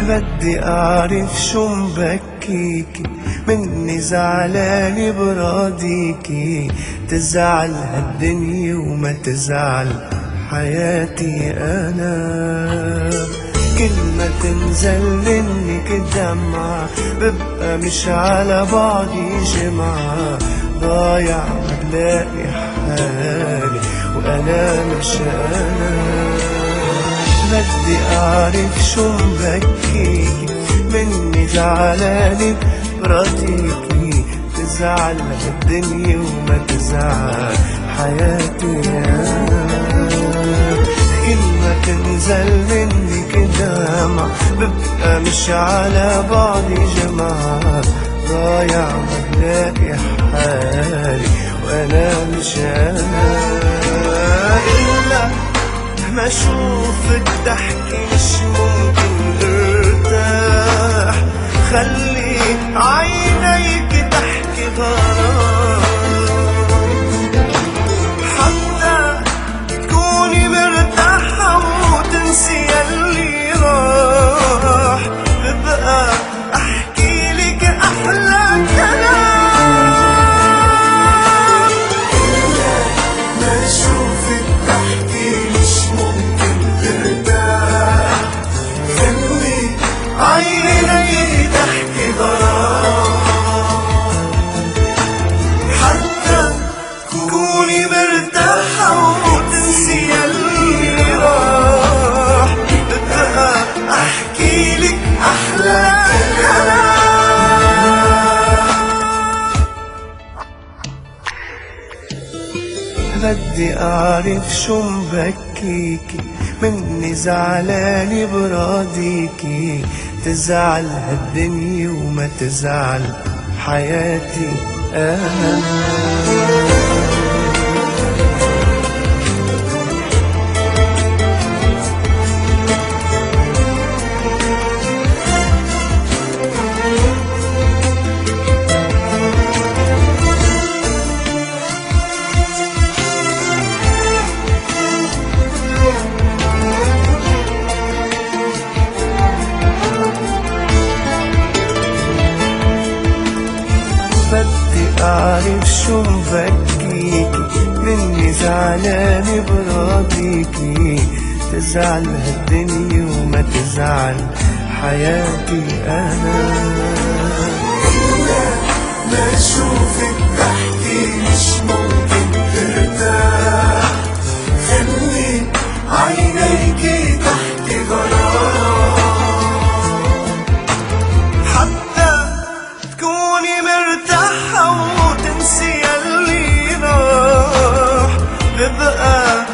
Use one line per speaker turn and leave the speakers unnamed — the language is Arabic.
بدي أعرف شو مبكيكي، مني زعلانة براضيكي، تزعل هالدنيا وما تزعل حياتي أنا. كل ما تنزل منك الدمعة ببقى مش على بعضي جمعة، ضايع ما بلاقي حالي وأنا مش أنا. بدي أعرف شو مبكيكي، مني زعلانة براضيكي، تزعل الدنيا وما تزعل حياتي أنا. كل ما تنزل منك دمعة ببقى مش على بعضي جمعة، ضايع ما بلاقي حالي وأنا مش أنا. إلا ما اشوفك تحكي مش ممكن ارتاح، خلي عينيك تحكي غرام، حتى تكوني مرتاحة وتنسي اللي راح، ببقى احكي لك احلى كلام. ما اشوفك تحكي مش عيني تحكي غرام، حتى تكوني مرتاحة وتنسي اللي راح، ببقى أحكي لك أحلى كلام. بدي أعرف شو مبكيكي، مني زعلانة براضيكي، تزعل هالدنيا وما تزعل حياتي أنا. بدي أعرف شو مبكيكي، مني زعلانة براضيكي، تزعل هالدنيا وما تزعل حياتي أنا. ما أشوفك تحكي مش ممكن ترتاح، خلي عينيكي تحكي غرام، حتى تكوني مرتاحة وتنسي اللي راح، ببقى